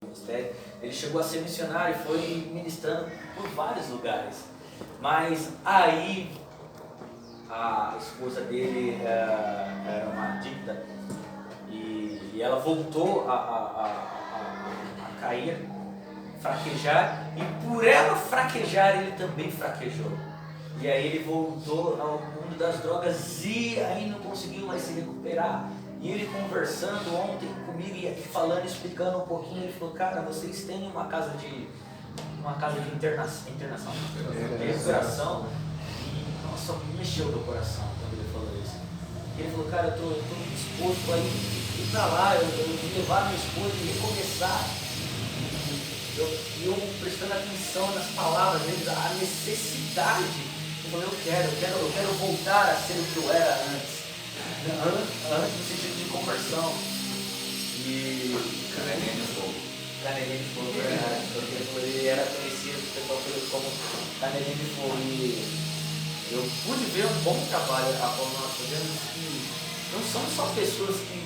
ministério. Ele chegou a ser missionário e foi ministrando por vários lugares. Mas aí a esposa dele era uma dívida e ela voltou a cair, fraquejar, e por ela fraquejar ele também fraquejou. E aí ele voltou ao mundo das drogas e aí não conseguiu mais se recuperar. E ele conversando ontem comigo e aqui falando, explicando um pouquinho, ele falou: cara, vocês têm uma casa de internação, de recuperação. E nossa, me mexeu meu coração quando ele falou isso. E ele falou: cara, eu tô disposto a ir pra lá, eu levar minha esposa e recomeçar. Eu prestando atenção nas palavras deles, a necessidade. Eu falei: eu quero voltar a ser o que eu era antes no sentido de conversão. E Canelinha de fogo, verdade, porque ele era conhecido, o pessoal conhece como Canelinha de Fogo. E eu pude ver um bom trabalho a qual nós fazemos, que não são só pessoas que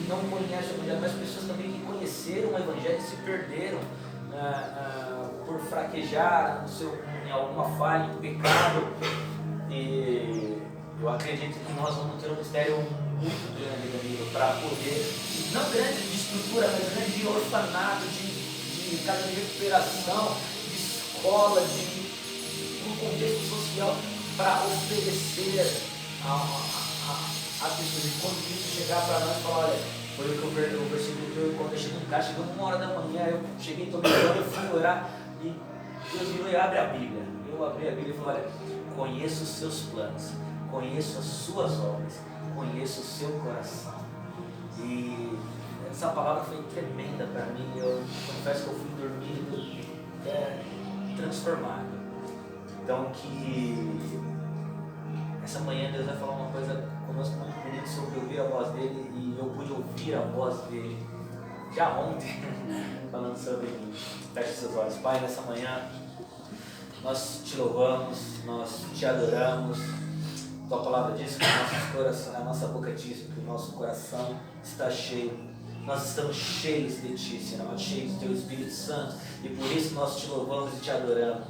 não conhecem o Evangelho, mas pessoas também que conheceram o Evangelho e se perderam por fraquejar em alguma falha, em pecado. E eu acredito que nós vamos ter um mistério muito grande, Danilo, para poder, não grande de estrutura, mas grande de orfanato, de casa de recuperação, de escola, de um contexto social, para oferecer a pessoas. E quando isso chegar para nós, falar: olha, foi o que o versículo que eu, quando eu cheguei em casa, chegou 1h da manhã, eu cheguei, tomei banho, eu fui orar, e Deus virou e abre a Bíblia. Eu abri a Bíblia e falei: olha, conheço os seus planos, conheço as suas obras, conheço o seu coração. E essa palavra foi tremenda para mim. Eu confesso que eu fui dormir transformado. Então, que essa manhã Deus vai falar uma coisa conosco muito bonita sobre ouvir a voz dele, e eu pude ouvir a voz dele já ontem, falando sobre mim. Feche seus olhos. Pai, nessa manhã nós te louvamos, nós te adoramos. Tua palavra diz que a nossa boca diz que o nosso coração está cheio. Nós estamos cheios de Ti, Senhor, cheios do Teu Espírito Santo, e por isso nós te louvamos e te adoramos.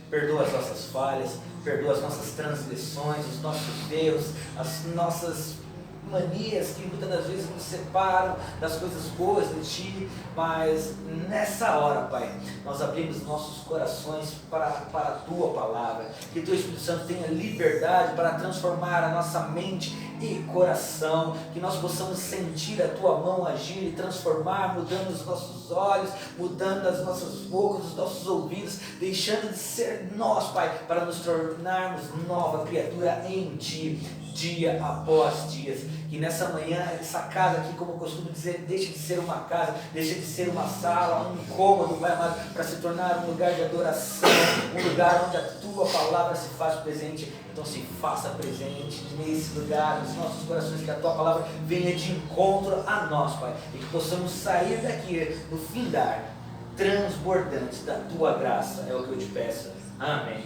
Perdoa as nossas falhas, perdoa as nossas transgressões, os nossos erros, as nossas manias que muitas das vezes nos separam das coisas boas de Ti. Mas nessa hora, Pai, nós abrimos nossos corações para a Tua palavra, que Teu Espírito Santo tenha liberdade para transformar a nossa mente e coração, que nós possamos sentir a Tua mão agir e transformar, mudando os nossos olhos, mudando as nossas bocas, os nossos ouvidos, deixando de ser nós, Pai, para nos tornarmos nova criatura em Ti, dia após dia. Que nessa manhã, essa casa aqui, como eu costumo dizer, deixe de ser uma casa, deixe de ser uma sala, um cômodo, Pai amado, para se tornar um lugar de adoração, um lugar onde a Tua palavra se faz presente. Então se faça presente nesse lugar, nos nossos corações, que a Tua palavra venha de encontro a nós, Pai, e que possamos sair daqui no findar transbordantes da Tua graça. É o que eu te peço. Amém.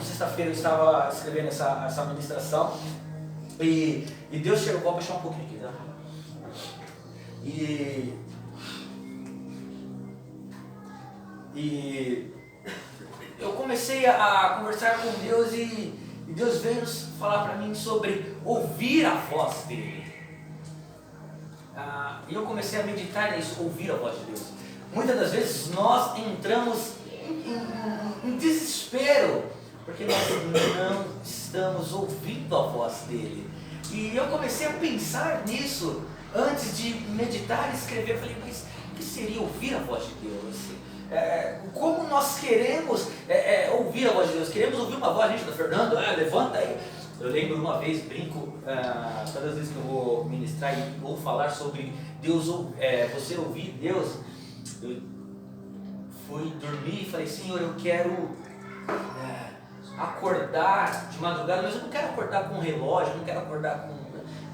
Sexta-feira eu estava escrevendo essa ministração, e Deus chegou, vou baixar um pouquinho aqui, tá? E eu comecei a conversar com Deus, e Deus veio falar para mim sobre ouvir a voz dele. E eu comecei a meditar nisso, ouvir a voz de Deus. Muitas das vezes nós entramos em desespero, porque nós não estamos ouvindo a voz dele. E eu comecei a pensar nisso antes de meditar e escrever. Eu falei: mas o que seria ouvir a voz de Deus? Como nós queremos ouvir a voz de Deus? Queremos ouvir uma voz, gente, do Fernando, levanta aí. Eu lembro uma vez, brinco, todas as vezes que eu vou ministrar e vou falar sobre Deus, você ouvir Deus, eu fui dormir e falei: Senhor, eu quero acordar de madrugada, mas eu não quero acordar com um relógio, eu não quero acordar com...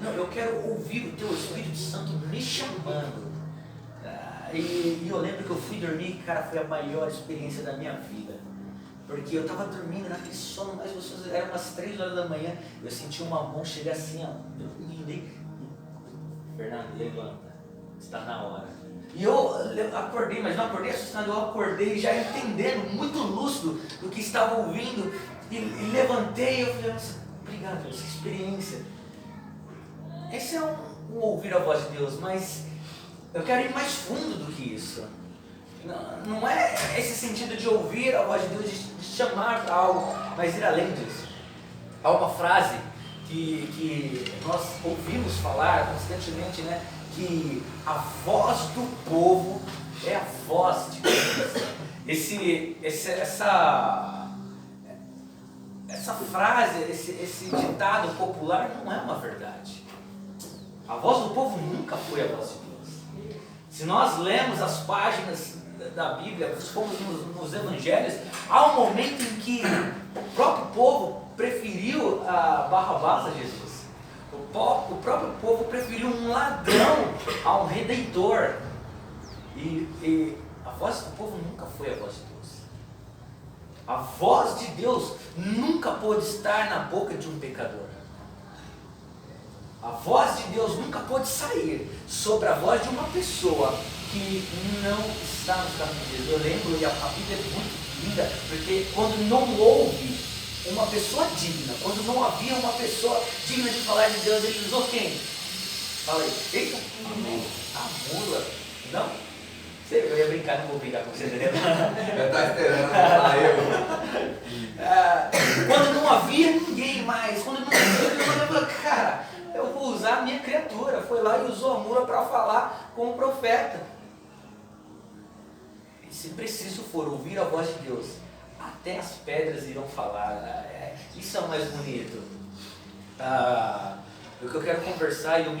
Não, eu quero ouvir o Teu Espírito Santo me chamando. E eu lembro que eu fui dormir, cara, foi a maior experiência da minha vida. Porque eu estava dormindo naquele sono mais gostoso, eram umas 3h da manhã, eu senti uma mão chegar assim, ó, dormindo, Fernando, levanta. está na hora. E eu acordei, mas não acordei assustado, eu acordei já entendendo, muito lúcido do que estava ouvindo, e levantei e eu falei, nossa, obrigado por essa experiência. Esse é um ouvir a voz de Deus, mas eu quero ir mais fundo do que isso. Não é esse sentido de ouvir a voz de Deus, de chamar para algo, mas ir além disso. Há uma frase que nós ouvimos falar constantemente, né? Que a voz do povo é a voz de Deus. Essa frase, esse ditado popular não é uma verdade. A voz do povo nunca foi a voz de Deus. Se nós lemos as páginas da Bíblia, se formos nos evangelhos, há um momento em que o próprio povo preferiu a Barrabás a Jesus. O próprio povo preferiu um ladrão a um redentor. E a voz do povo nunca foi a voz de Deus. A voz de Deus nunca pôde estar na boca de um pecador. A voz de Deus nunca pôde sair sobre a voz de uma pessoa que não está nos caminhos de Deus. Eu lembro, e a Bíblia é muito linda, porque quando não houve uma pessoa digna, quando não havia uma pessoa digna de falar de Deus, ele usou quem? Fala aí. Eita, a mula. Não? Eu ia brincar, não vou brincar com você, entendeu? Eu estava esperando falar eu. Quando não havia ninguém mais, quando não havia, cara, eu vou usar a minha criatura. Foi lá e usou a mula para falar com o profeta. E se preciso for ouvir a voz de Deus, até as pedras irão falar. Isso é o mais bonito. O que eu quero conversar o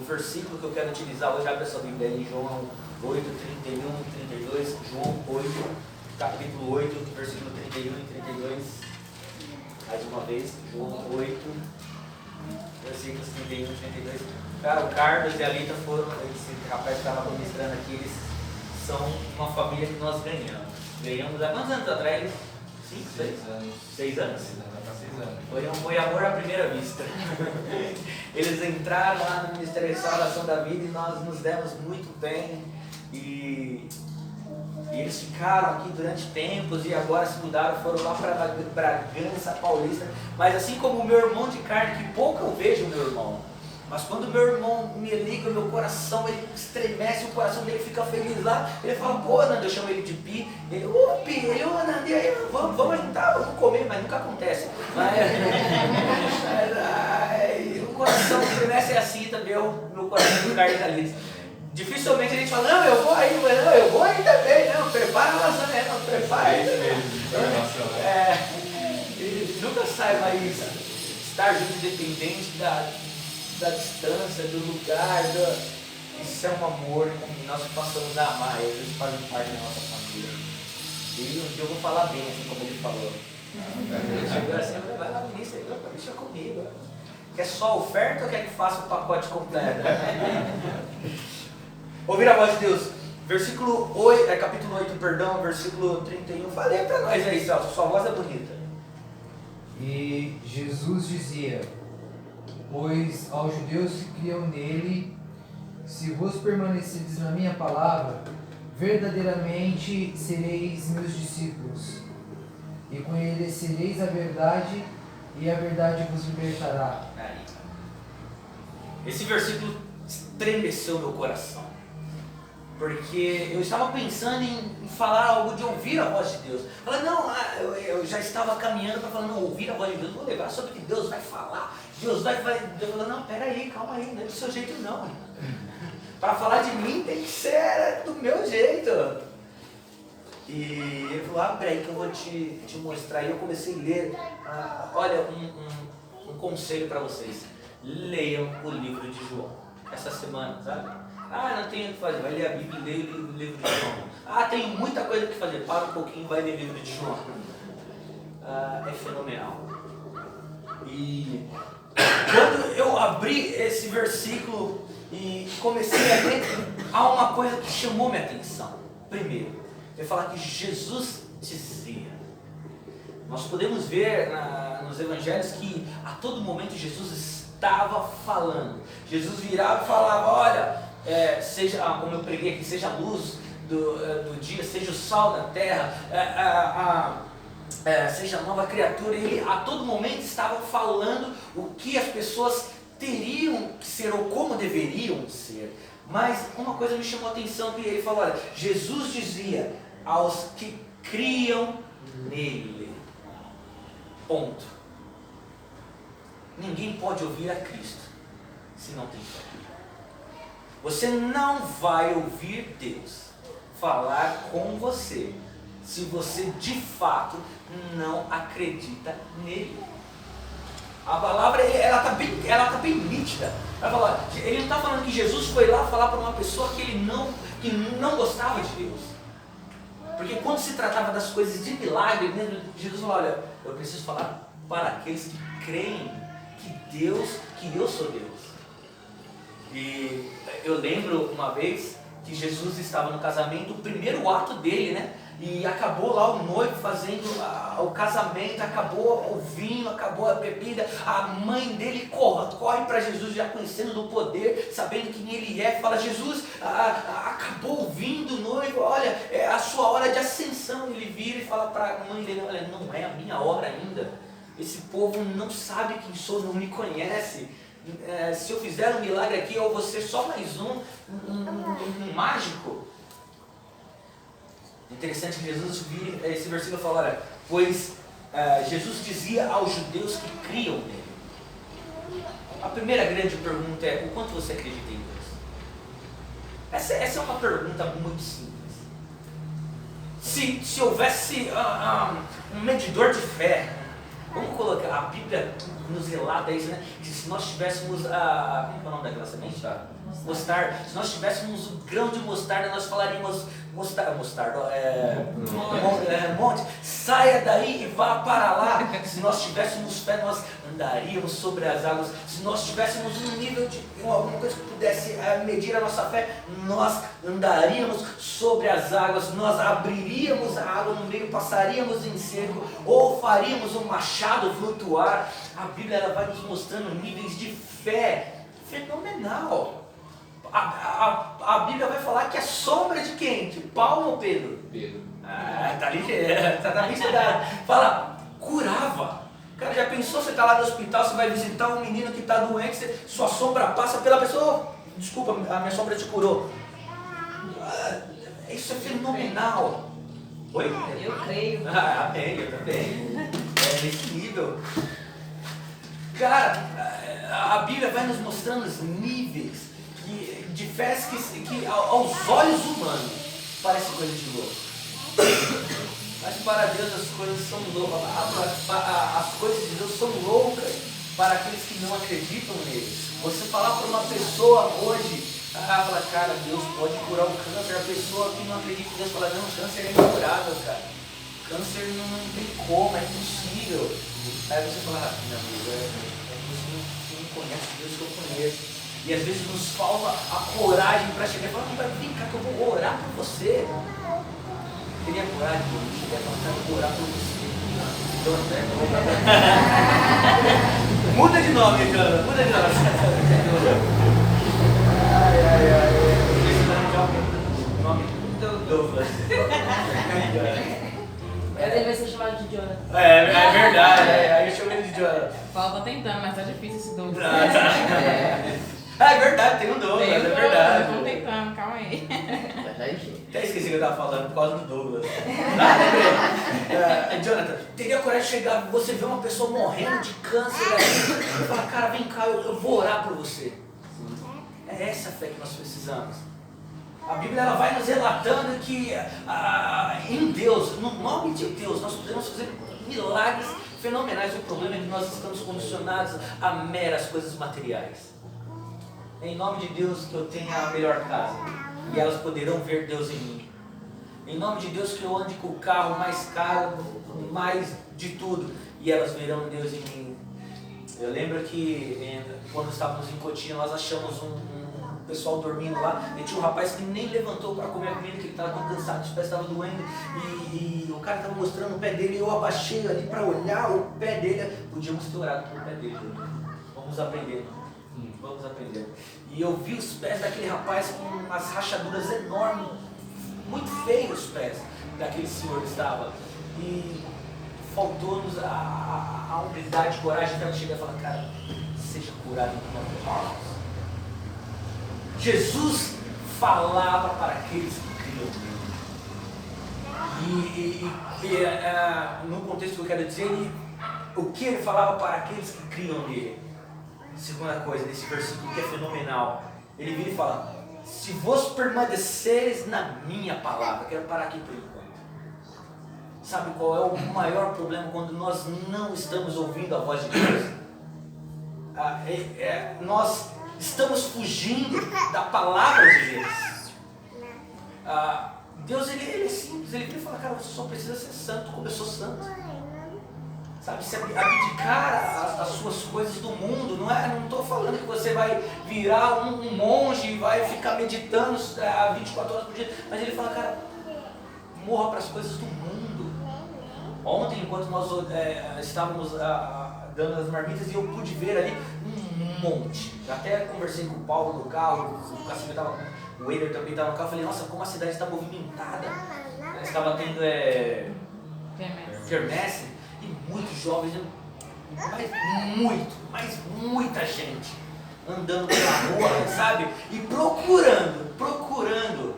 versículo que eu quero utilizar hoje, abre a sua Bíblia em João 8, 31 e 32. João 8, capítulo 8, versículo 31 e 32. Mais uma vez, João 8, versículos 31 e 32. Cara, o Carlos e a Lita foram, esse rapaz que estava ministrando aqui, eles são uma família que nós ganhamos. Ganhamos há quantos anos atrás? Eles? 5, 6 anos. 6 anos? Foi amor à primeira vista. Eles entraram lá no Ministério de Restauração da Vida e nós nos demos muito bem. E eles ficaram aqui durante tempos e agora se mudaram, foram lá para Bragança Paulista. Mas assim como o meu irmão de carne, que pouco eu vejo o meu irmão, mas quando meu irmão me liga, meu coração, ele estremece, o coração dele fica feliz lá. Ele fala, pô, Nando, eu chamo ele de Pi. Ele, ô Pi, ele, ô Nando, e aí, vamos juntar, vamos comer, mas nunca acontece. O coração estremece é assim também, o meu coração do Carlos ali. Dificilmente a gente fala, não, eu vou aí, mas não, eu vou aí também, não, prepara a lasanha, não, prepara. É isso mesmo, ele nunca sai mais estar junto, independente da distância, do lugar, isso é um amor que nós passamos a amar, eles fazem parte da nossa família. E um dia eu vou falar bem, assim como ele falou. Ele chegou assim, vai lá no início, deixa comigo. Quer só oferta ou quer que faça o pacote completo? Ouvir a voz de Deus, versículo 8, capítulo 8, perdão, versículo 31, falei pra nós aí, Celso, sua voz é bonita. E Jesus dizia, pois aos judeus que criam nele, se vos permanecerdes na minha palavra, verdadeiramente sereis meus discípulos, e conhecereis a verdade, e a verdade vos libertará. Esse versículo estremeceu meu coração, porque eu estava pensando em falar algo de ouvir a voz de Deus. Falei, não, eu já estava caminhando para falar, não, ouvir a voz de Deus, vou levar sobre o que Deus vai falar. Deus vai. Eu falei, não, peraí, calma aí, não é do seu jeito não. Para falar de mim tem que ser do meu jeito. E ele falou, abre aí que eu vou te mostrar. E eu comecei a ler. Olha, um conselho para vocês. Leiam o livro de João. Essa semana, sabe? Não tenho o que fazer. Vai ler a Bíblia e leia o livro de João. Tem muita coisa que fazer. Para um pouquinho, vai ler o livro de João. É fenomenal. E quando eu abri esse versículo e comecei a ler, há uma coisa que chamou minha atenção. Primeiro, ele fala que Jesus dizia. Nós podemos ver nos evangelhos que a todo momento Jesus estava falando. Jesus virava e falava, olha, seja, como eu preguei aqui, seja a luz do dia, seja o sal da terra, seja a nova criatura. Ele a todo momento estava falando o que as pessoas teriam que ser ou como deveriam ser. Mas uma coisa me chamou a atenção, que ele falou, olha, Jesus dizia aos que criam nele, ponto. Ninguém pode ouvir a Cristo se não tem fé. Você não vai ouvir Deus falar com você se você de fato não acredita nele. A palavra, ela tá bem nítida. Ele não está falando que Jesus foi lá falar para uma pessoa que não gostava de Deus. Porque quando se tratava das coisas de milagre, Jesus falou, olha, eu preciso falar para aqueles que creem que eu sou Deus. E eu lembro uma vez que Jesus estava no casamento, o primeiro ato dele, né? E acabou lá o noivo fazendo o casamento, acabou o vinho, acabou a bebida. A mãe dele corre para Jesus, já conhecendo do poder, sabendo quem ele é. Fala, Jesus, acabou o vinho do noivo, olha, é a sua hora de ascensão. Ele vira e fala para a mãe dele, olha, não é a minha hora ainda. Esse povo não sabe quem sou, não me conhece. Se eu fizer um milagre aqui, eu vou ser só mais um mágico. Interessante que Jesus vira esse versículo e fala, olha, pois Jesus dizia aos judeus que criam nele. A primeira grande pergunta é, o quanto você acredita em Deus? Essa é uma pergunta muito simples. Se houvesse um medidor de fé, vamos colocar, a Bíblia nos relata isso, né? Que se nós tivéssemos como é o nome daquela semente? Mostarda. Se nós tivéssemos um grão de mostarda, nós falaríamos, monte, saia daí e vá para lá. Se nós tivéssemos fé, nós andaríamos sobre as águas. Se nós tivéssemos um nível de alguma coisa que pudesse medir a nossa fé, nós andaríamos sobre as águas. Nós abriríamos a água no meio, passaríamos em seco, ou faríamos um machado flutuar. A Bíblia ela vai nos mostrando níveis de fé fenomenal. A Bíblia vai falar que a sombra de quem? De Paulo ou Pedro? Pedro. Tá ali, tá bem estudado. Fala, curava. Cara, já pensou, você tá lá no hospital, você vai visitar um menino que tá doente, sua sombra passa pela pessoa, desculpa, a minha sombra te curou. Isso é fenomenal. Oi? Eu creio. Amém, eu também. É nesse nível. Cara, a Bíblia vai nos mostrando os níveis de fé que aos olhos humanos parece coisa de louco. Mas para Deus as coisas são loucas. As coisas de Deus são loucas para aqueles que não acreditam nele. Você falar para uma pessoa hoje, fala, cara, Deus pode curar o câncer. A pessoa que não acredita em Deus fala, não, o câncer é incurável, cara. Câncer não tem como, é impossível. Aí você fala, meu amigo, você não conhece o Deus que eu conheço. E às vezes nos falta a coragem para chegar e falar, não, vem cá que eu vou orar por você. Teria coragem de chegar e falar, eu vou orar por você. Muda de nome, cara, muda de nome. Esse nome Douglas. Ele vai ser chamado de Jonathan. É verdade, aí eu chamo ele de Jonathan. Paulo tá tentando, mas tá difícil esse Douglas. É verdade, tem um Douglas, é verdade. Tô tentando, calma aí. Até esqueci o que eu tava falando por causa do Douglas. Jonathan, teria coragem de chegar, você vê uma pessoa morrendo de câncer aí, e fala, cara, vem cá, eu vou orar por você. É essa a fé que nós precisamos. A Bíblia ela vai nos relatando que em Deus, no nome de Deus, nós podemos fazer milagres fenomenais. O problema é que nós estamos condicionados a meras coisas materiais. É em nome de Deus que eu tenha a melhor casa e elas poderão ver Deus em mim. Em nome de Deus que eu ande com o carro mais caro, mais de tudo, e elas verão Deus em mim. Eu lembro que quando estávamos em Cotia, nós achamos um pessoal dormindo lá, e tinha um rapaz que nem levantou para comer a comida, que ele estava tão cansado, os pés estavam doendo, e o cara estava mostrando o pé dele, e eu abaixei ali para olhar o pé dele. Podíamos ter orado pelo pé dele. Vamos aprender. vamos aprender. E eu vi os pés daquele rapaz com umas rachaduras enormes, muito feios os pés daquele senhor que estava. E faltou-nos a humildade, coragem para chegar e falar, cara, seja curado em nome de Jesus. Jesus falava para aqueles que criam nele. No contexto que eu quero dizer, o que ele falava para aqueles que criam nele? Segunda coisa, nesse versículo que é fenomenal, ele vira e fala, se vos permaneceres na minha palavra, quero parar aqui por enquanto. Sabe qual é o maior problema quando nós não estamos ouvindo a voz de Deus? Nós estamos fugindo da palavra de Deus. Deus ele é simples, ele vira e fala, cara, você só precisa ser santo como eu sou santo. Sabe, se abdicar as suas coisas do mundo, não estou falando que você vai virar um monge e vai ficar meditando 24 horas por dia, mas ele fala, cara, morra para as coisas do mundo. Ontem, enquanto nós estávamos dando as marmitas, e eu pude ver ali um monte. Eu até conversei com o Paulo no carro, o Eider também estava no carro, falei, nossa, como a cidade está movimentada. Estava tendo quermesse. E muitos jovens, mas muita gente andando pela rua, sabe? E procurando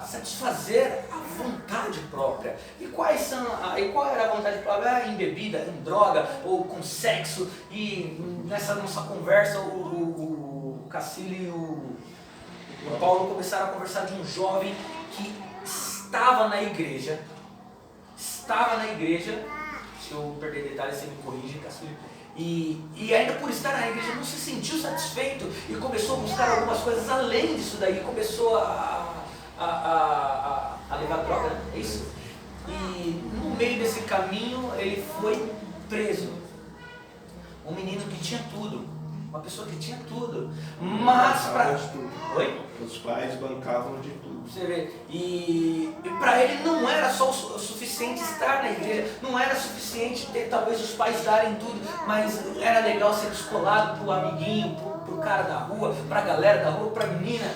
satisfazer a vontade própria. E qual era a vontade própria? Em bebida, em droga, ou com sexo. E nessa nossa conversa, o Cacile e o Paulo começaram a conversar de um jovem que estava na igreja, se eu perder detalhes você me corrige, Cacilho, e ainda por estar na igreja não se sentiu satisfeito e começou a buscar algumas coisas além disso daí, começou a levar droga, é isso? E no meio desse caminho ele foi preso, um menino que tinha tudo, uma pessoa que tinha tudo, mas Oi? Os pais bancavam de tudo. Você vê, e para ele não era só o suficiente estar na igreja, não era suficiente ter talvez os pais darem tudo, mas era legal ser descolado pro amiguinho, pro cara da rua, pra galera da rua, pra menina.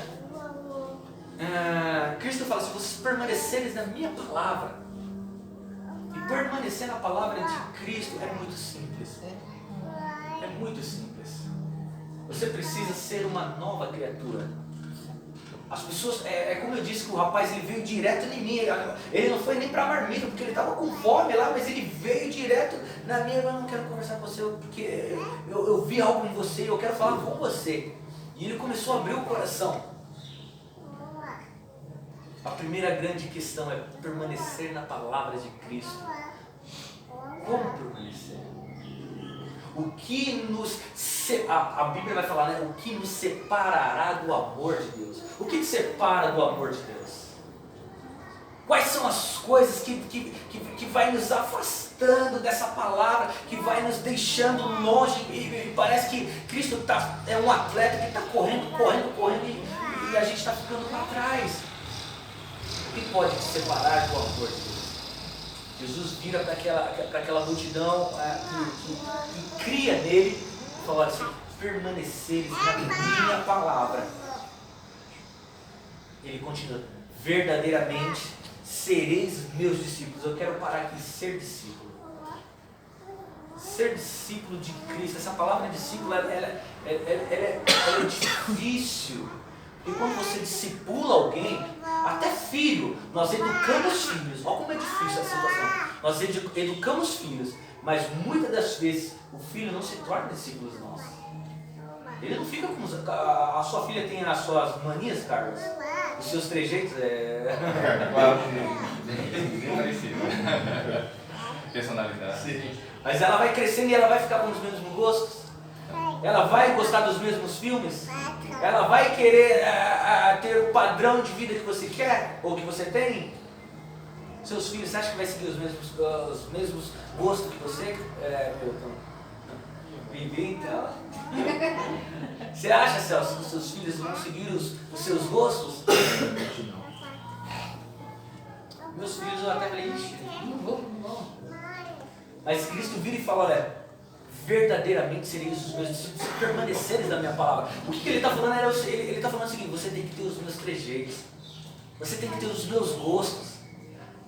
Cristo fala, se vocês permanecerem na minha palavra, e permanecer na palavra de Cristo é muito simples. É muito simples. Você precisa ser uma nova criatura. As pessoas, como eu disse que o rapaz ele veio direto em mim, ele não foi nem para a marmita, porque ele estava com fome lá, mas ele veio direto na minha, eu não quero conversar com você, porque eu vi algo em você, eu quero falar com você. E ele começou a abrir o coração. A primeira grande questão é permanecer na palavra de Cristo. Como permanecer? O que a Bíblia vai falar, né? O que nos separará do amor de Deus? O que te separa do amor de Deus? Quais são as coisas que vai nos afastando dessa palavra, que vai nos deixando longe? E parece que Cristo é um atleta que está correndo e a gente está ficando para trás. O que pode te separar do amor de Deus? Jesus vira para aquela multidão que cria nele e fala assim, permaneceres na minha palavra. Ele continua, verdadeiramente sereis meus discípulos. Eu quero parar aqui, ser discípulo. Ser discípulo de Cristo, essa palavra discípulo, ela é difícil. E quando você discipula alguém, até filho, nós educamos filhos. Olha como é difícil essa situação. Nós educamos filhos, mas muitas das vezes o filho não se torna discípulo nosso. Ele não fica com... A sua filha tem as suas manias, Carlos? Os seus trejeitos? Claro que nem parecido. Personalidade. Sim. Mas ela vai crescendo e ela vai ficar com os mesmos gostos? Ela vai gostar dos mesmos filmes? Ela vai querer ter o padrão de vida que você quer? Ou que você tem? Seus filhos, você acha que vai seguir os mesmos gostos que você? Viver então? Você acha, Celso, que os seus filhos vão seguir os seus gostos? Meus filhos eu até falei, ixi, não vou. Mas Cristo vira e fala, olha, verdadeiramente sereis os meus discípulos se permaneceres na minha palavra. O que ele está falando? Ele está falando o seguinte: você tem que ter os meus trejeitos, você tem que ter os meus gostos,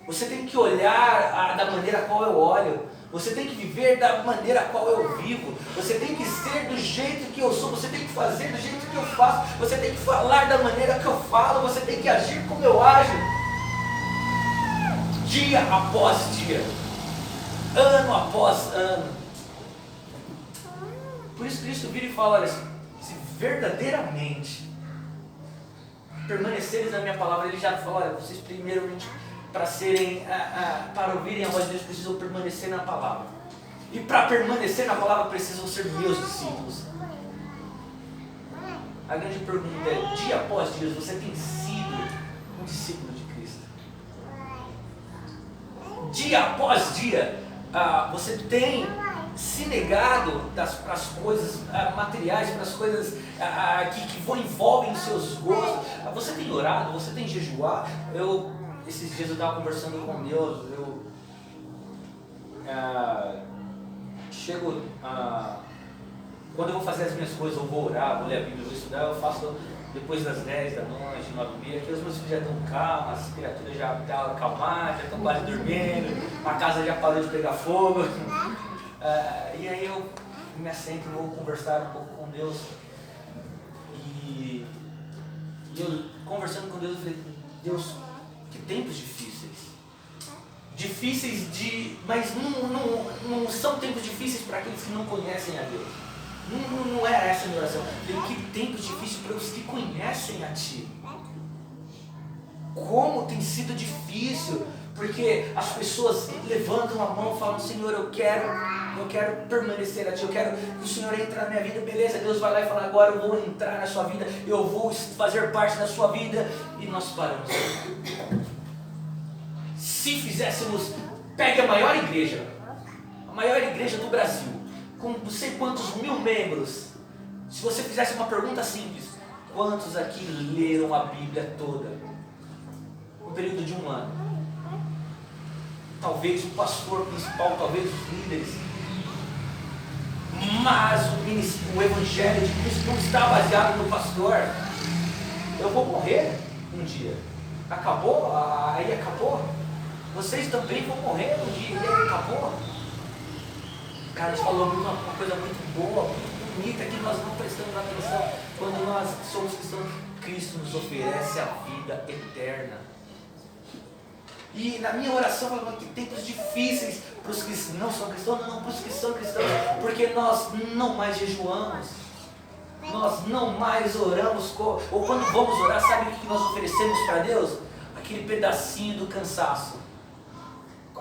você tem que olhar da maneira a qual eu olho, você tem que viver da maneira a qual eu vivo, você tem que ser do jeito que eu sou, você tem que fazer do jeito que eu faço, você tem que falar da maneira que eu falo, você tem que agir como eu ajo, dia após dia, ano após ano. Por isso Cristo vira e fala: olha, se verdadeiramente permaneceres na minha palavra, ele já fala: olha, vocês primeiramente, para ouvirem a voz de Deus, precisam permanecer na palavra. E para permanecer na palavra, precisam ser meus discípulos. A grande pergunta é: dia após dia, você tem sido um discípulo de Cristo? Dia após dia, você tem se negado para as coisas materiais, para as coisas que envolvem os seus gostos? Você tem orado? Você tem jejuado? Esses dias eu estava conversando com Deus. Quando eu vou fazer as minhas coisas, eu vou orar, vou ler a Bíblia, vou estudar, eu faço depois das 10 da noite, 9h30, que os meus filhos já estão calmos, as criaturas já estão acalmadas, já estão quase dormindo, a casa já parou de pegar fogo. E aí eu me assento, vou conversar um pouco com Deus. E eu conversando com Deus, eu falei: Deus, que tempos difíceis, mas não são tempos difíceis para aqueles que não conhecem a Deus. Não era essa a minha oração. Eu falei: que tempos difíceis para os que conhecem a Ti. Como tem sido difícil, porque as pessoas levantam a mão e falam: Senhor, eu quero permanecer a Ti, eu quero que o Senhor entre na minha vida. Beleza, Deus vai lá e fala: agora eu vou entrar na sua vida, eu vou fazer parte da sua vida. E nós paramos. Se fizéssemos, pegue a maior igreja do Brasil, com não sei quantos mil membros, se você fizesse uma pergunta simples: quantos aqui leram a Bíblia toda no período de um ano? Talvez o pastor principal, talvez os líderes. Mas o Evangelho de Cristo não está baseado no pastor. Eu vou morrer um dia. Acabou? Aí acabou. Vocês também vão morrer um dia. E aí acabou. O Carlos falou uma coisa muito boa, muito bonita, que nós não prestamos atenção. Quando nós somos cristãos, Cristo nos oferece a vida eterna. E na minha oração eu falo que tempos difíceis para os que não são cristãos, não para os que são cristãos, porque nós não mais jejuamos, nós não mais oramos, ou quando vamos orar, sabe o que nós oferecemos para Deus? Aquele pedacinho do cansaço,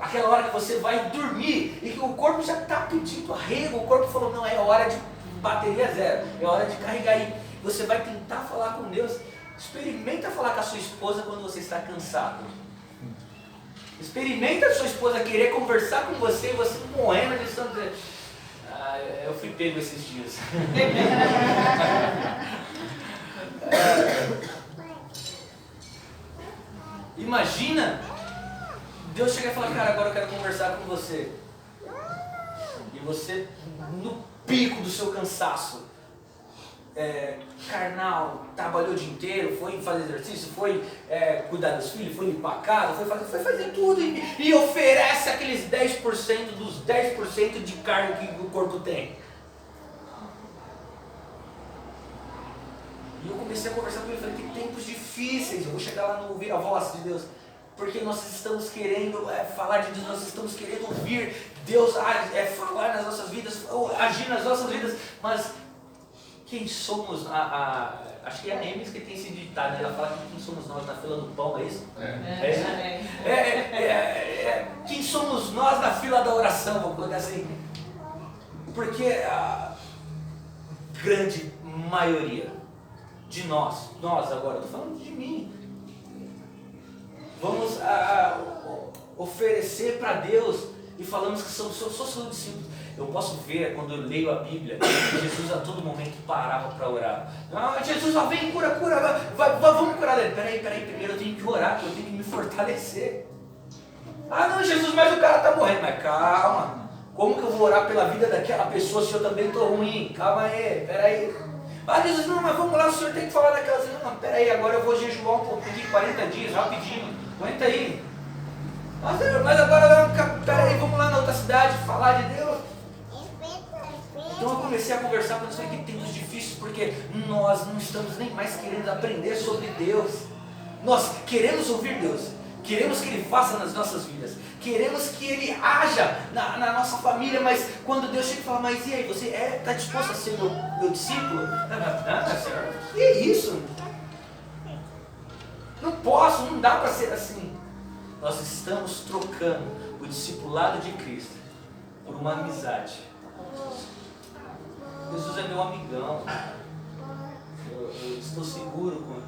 aquela hora que você vai dormir e que o corpo já está pedindo arrego, o corpo falou: não, é hora de bateria zero, é hora de carregar aí. Você vai tentar falar com Deus. Experimenta falar com a sua esposa quando você está cansado. Experimenta a sua esposa querer conversar com você e você morrendo de sono. Eu fui pego esses dias. Imagina Deus chega e fala: cara, agora eu quero conversar com você. E você, no pico do seu cansaço, carnal, trabalhou o dia inteiro, foi fazer exercício, foi cuidar dos filhos, foi limpar a casa, foi fazer tudo e oferece aqueles 10% dos 10% de carne que o corpo tem. E eu comecei a conversar com ele, falei: que tempos difíceis, eu vou chegar lá no ouvir a voz de Deus, porque nós estamos querendo falar de Deus, nós estamos querendo ouvir Deus falar nas nossas vidas, agir nas nossas vidas, mas quem somos? Acho que é a Emes que tem esse ditado, né? Ela fala que quem somos nós na fila do pão, é isso? Quem somos nós na fila da oração, vou colocar assim. Porque a grande maioria de nós agora, estou falando de mim, vamos oferecer para Deus e falamos que sou seus discípulos. Eu posso ver, quando eu leio a Bíblia, que Jesus a todo momento parava para orar. Jesus, vem, cura, vamos curar ele. Peraí, primeiro eu tenho que orar, eu tenho que me fortalecer. Não, Jesus, mas o cara está morrendo. Mas calma, Como que eu vou orar pela vida daquela pessoa se eu também estou ruim? Calma aí, peraí. Ah, Jesus, não, mas vamos lá, o senhor tem que falar daquela... Não, peraí, agora eu vou jejuar um pouquinho, 40 dias, rapidinho. Aguenta aí. Mas agora, peraí, vamos lá na outra cidade falar de Deus. Então eu comecei a conversar com vocês que tempos difíceis, porque nós não estamos nem mais querendo aprender sobre Deus. Nós queremos ouvir Deus, queremos que Ele faça nas nossas vidas, queremos que Ele haja na nossa família, mas quando Deus chega e fala, mas e aí, você está disposto a ser meu discípulo? Senhor, que é isso? Não posso, não dá para ser assim. Nós estamos trocando o discipulado de Cristo por uma amizade. Jesus é meu amigão. Eu estou seguro com...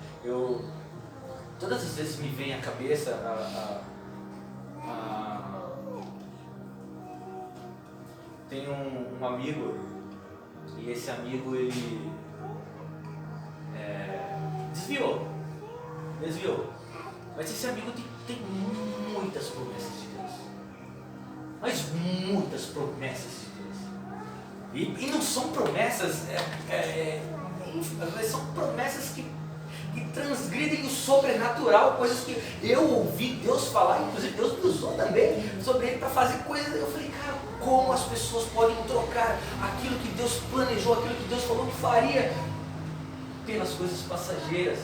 Todas as vezes me vem à cabeça tem um amigo, e esse amigo ele desviou. Mas esse amigo tem muitas promessas de Deus. Mas muitas promessas de Deus. E não são promessas, são promessas que transgridem o sobrenatural, coisas que eu ouvi Deus falar, inclusive Deus me usou também sobre ele para fazer coisas. Eu falei, cara, como as pessoas podem trocar aquilo que Deus planejou, aquilo que Deus falou que faria, pelas coisas passageiras?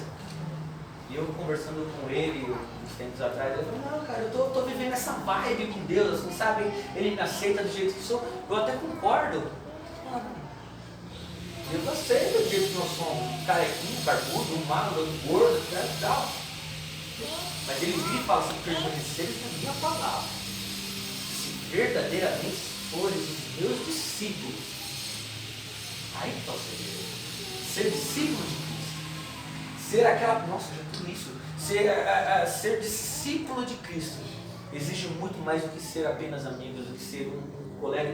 E eu conversando com ele uns tempos atrás, eu falei, não, cara, eu tô vivendo essa vibe com Deus, assim, sabe? Ele me aceita do jeito que sou, eu até concordo. Deus aceita do jeito que nós somos, carequinho, barbudo, um magro, um gordo, e tal. Mas ele vira e fala assim, permaneceres na minha palavra, se verdadeiramente forem os meus discípulos. Aí que está o segredo. Ser discípulo de Cristo. Ser aquela... Nossa, já tudo isso. Ser discípulo de Cristo exige muito mais do que ser apenas amigos, do que ser um colega,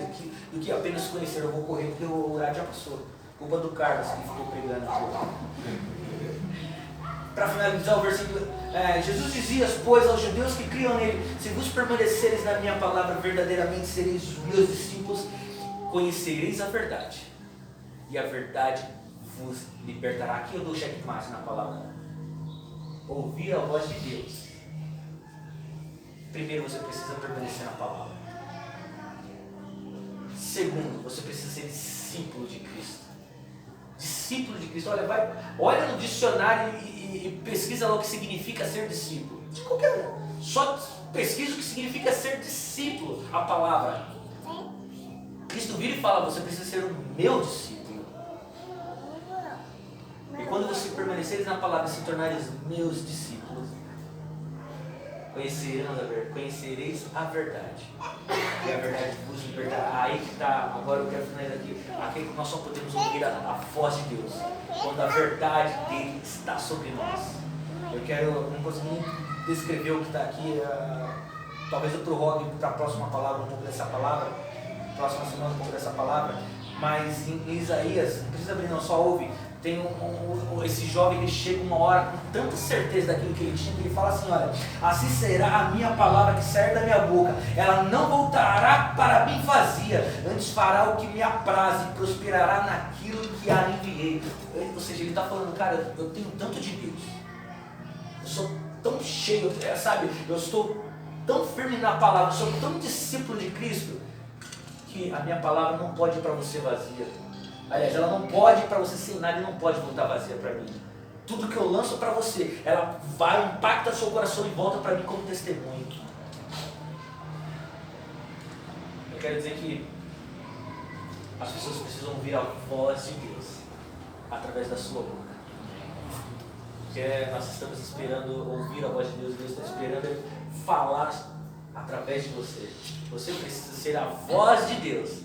do que apenas conhecer. Eu vou correr porque o horário já passou. Culpa do Carlos que ficou pegando aqui. Para finalizar o versículo, Jesus dizia, pois, aos judeus que criam nele, se vos permaneceres na minha palavra, verdadeiramente sereis os meus discípulos, conhecereis a verdade, e a verdade vos libertará. Aqui eu dou checkmate na palavra. Ouvir a voz de Deus. Primeiro, você precisa permanecer na palavra. Segundo, você precisa ser discípulo de Cristo. Discípulo de Cristo. Olha no dicionário e pesquisa lá o que significa ser discípulo. De qualquer um. Só pesquisa o que significa ser discípulo, a palavra. Cristo vira e fala, você precisa ser o meu discípulo. E quando você permaneceres na palavra e se tornares meus discípulos, conhecereis a verdade. E a verdade vos libertará. Aí que está, agora eu quero finalizar aqui. Aqui que nós só podemos ouvir a voz de Deus, quando a verdade dele está sobre nós. Não consigo descrever o que está aqui. Talvez eu prorrogue para a próxima palavra um pouco dessa palavra. Próxima semana um pouco dessa palavra. Mas em Isaías, não precisa abrir não, só ouve. Tem esse jovem, ele chega uma hora com tanta certeza daquilo que ele tinha, que ele fala assim, olha, assim será a minha palavra que sair da minha boca, ela não voltará para mim vazia, antes fará o que me apraz e prosperará naquilo que a enviei. Ou seja, ele está falando, cara, eu tenho tanto de Deus, eu sou tão cheio, sabe, eu estou tão firme na palavra, eu sou tão discípulo de Cristo, que a minha palavra não pode ir para você vazia. Aliás, ela não pode ir para você sem nada e não pode voltar vazia para mim. Tudo que eu lanço para você, ela vai, impacta seu coração e volta para mim como testemunho. Eu quero dizer que as pessoas precisam ouvir a voz de Deus através da sua boca. Porque nós estamos esperando ouvir a voz de Deus, Deus está esperando falar através de você. Você precisa ser a voz de Deus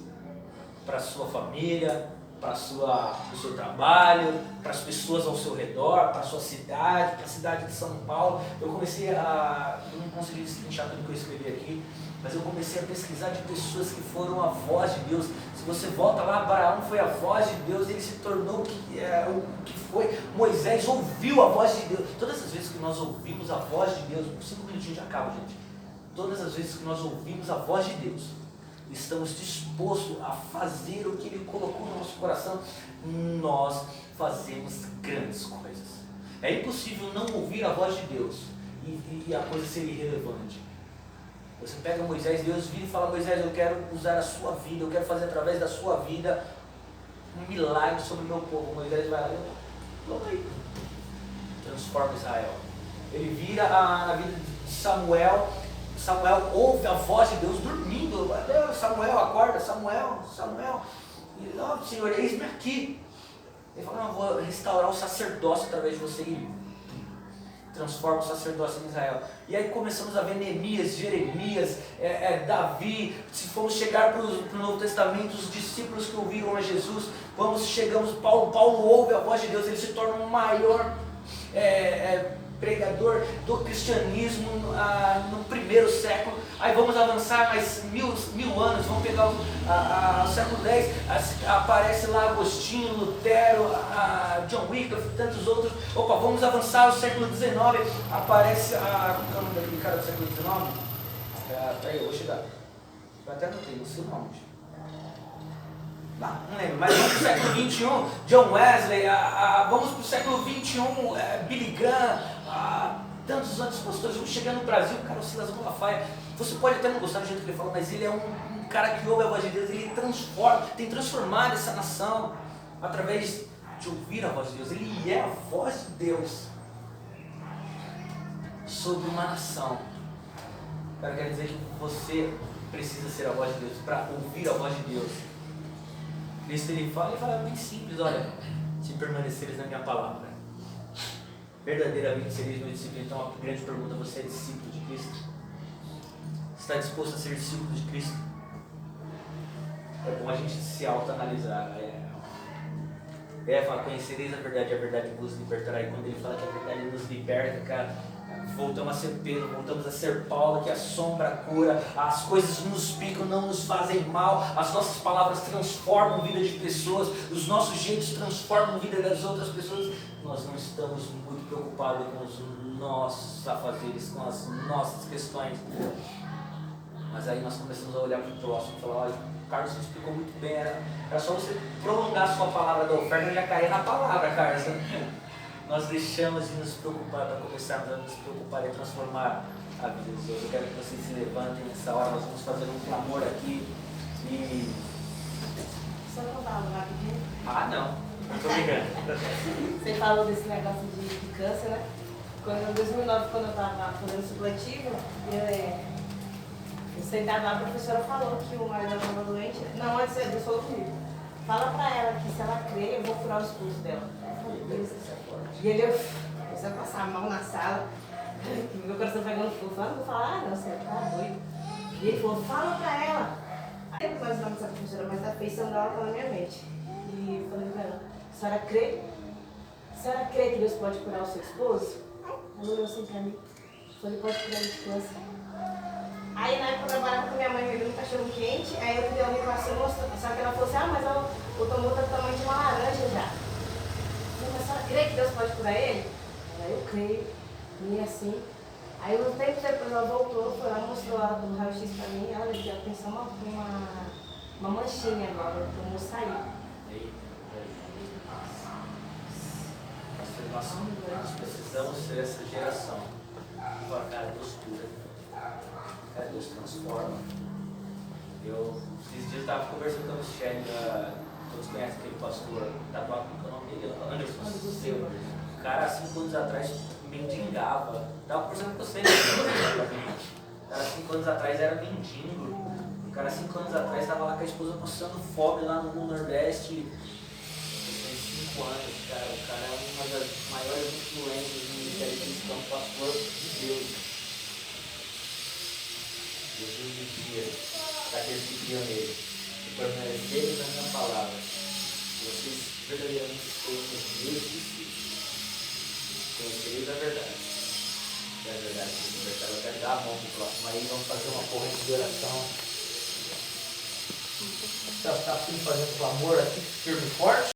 para a sua família, para o seu trabalho, para as pessoas ao seu redor, para a sua cidade, para a cidade de São Paulo. Eu não consegui destrinchar tudo que eu escrevi aqui, mas eu comecei a pesquisar de pessoas que foram a voz de Deus. Se você volta lá, Abraão foi a voz de Deus, ele se tornou o que foi. Moisés ouviu a voz de Deus. Todas as vezes que nós ouvimos a voz de Deus, 5 minutinhos já acaba, gente. Todas as vezes que nós ouvimos a voz de Deus, estamos dispostos a fazer o que Ele colocou no nosso coração, nós fazemos grandes coisas. É impossível não ouvir a voz de Deus e a coisa ser irrelevante. Você pega Moisés, Deus vira e fala: Moisés, eu quero usar a sua vida, eu quero fazer através da sua vida um milagre sobre o meu povo. Moisés vai lá, vamos aí, transforma Israel. Ele vira a vida de Samuel. Samuel ouve a voz de Deus dormindo. Samuel, acorda, Samuel. E Senhor, eis-me aqui. Ele fala: não, eu vou restaurar o sacerdócio através de você. E transforma o sacerdócio em Israel. E aí começamos a ver Neemias, Jeremias, Davi. Se formos chegar para o Novo Testamento, os discípulos que ouviram a Jesus, chegamos, Paulo ouve a voz de Deus, ele se torna um maior pregador do cristianismo no primeiro século. Aí vamos avançar mais mil anos, vamos pegar o século X, aparece lá Agostinho, Lutero, John Wycliffe e tantos outros. Vamos avançar ao século XIX, aparece como é o nome daquele cara do século XIX? Peraí, eu vou chegar. Eu até anotei, não sei o nome. Não lembro, mas vamos para o século XXI, John Wesley, vamos para o século XXI, Billy Graham, tantos outros pastores. Vamos chegar no Brasil, cara, o Silas Malafaia. Você pode até não gostar do jeito que ele fala, mas ele é um cara que ouve a voz de Deus, ele tem transformado essa nação através de ouvir a voz de Deus. Ele é a voz de Deus sobre uma nação. Cara, quer dizer que você precisa ser a voz de Deus para ouvir a voz de Deus. Cristo ele fala bem simples: olha, se permaneceres na minha palavra, verdadeiramente sereis meu discípulo. Então a grande pergunta: você é discípulo de Cristo? Está disposto a ser discípulo de Cristo? É bom a gente se autoanalisar. Fala: conhecereis a verdade vos libertará. E quando ele fala que a verdade nos liberta, cara, voltamos a ser Pedro, voltamos a ser Paulo, que a sombra cura, as coisas nos picam, não nos fazem mal, as nossas palavras transformam a vida de pessoas, os nossos jeitos transformam a vida das outras pessoas. Nós não estamos muito preocupados com os nossos afazeres, com as nossas questões. Mas aí nós começamos a olhar para o próximo e falar: olha, o Carlos explicou muito bem, era só você prolongar a sua palavra da oferta e já cair na palavra, Carlos. Nós deixamos de nos preocupar para começarmos a nos preocupar e transformar a vida dos outros. Eu quero que vocês se levantem nessa hora, nós vamos fazer um clamor aqui e... Só não falo rapidinho. Não, estou brincando. Você falou desse negócio de câncer, né? Em 2009, quando eu estava fazendo supletivo, eu sentava lá, a professora falou que o marido estava doente. Não, antes Deus falou comigo: fala pra ela que se ela crer, eu vou curar o esposo dela. E ele começou a passar a mão na sala, meu coração pegando fogo. Eu não vou falar: não, você tá doido. E ele falou: fala pra ela. Eu não lembro mais o nome dessa professora, mas a feição dela tá na minha mente. E eu falei pra ela: a senhora crê? A senhora crê que Deus pode curar o seu esposo? Ela olhou assim pra mim: ele pode curar de câncer. Aí na época eu trabalhava com minha mãe vendendo cachorro quente, aí eu dei uma ligação, só que ela falou assim: mas o tomou tá do tamanho de uma laranja já. Mas a senhora crê que Deus pode curar ele? Eu creio. E assim. Aí um tempo depois ela voltou, foi lá, mostrou lá do raio-x pra mim, ela já tem só uma manchinha agora, então eu sair. Nós precisamos ser essa geração. Fala: cara, Deus cura. Cara, Deus transforma. Esses dias eu estava conversando com a Michelle, todos conhecem aquele pastor tatuado com o nome dele, Anderson Silva. O cara, há 5 anos atrás, mendigava. Estava conversando com você, o cara, 5 anos atrás, era mendigo. O cara, 5 anos atrás, estava lá com a esposa passando fome lá no Nordeste. Tem 5 anos, cara. O cara é uma das maiores influências do ministério cristão, pastor de Deus. Jesus dizia para aqueles que criam nele: permaneceres na minha palavra, vocês verdadeiramente sejam os meus discípulos, conhecereis a verdade, e a verdade que libertará. Eu quero dar a mão para o próximo aí, vamos fazer uma corrente de oração. Está fazendo clamor aqui, firme e forte.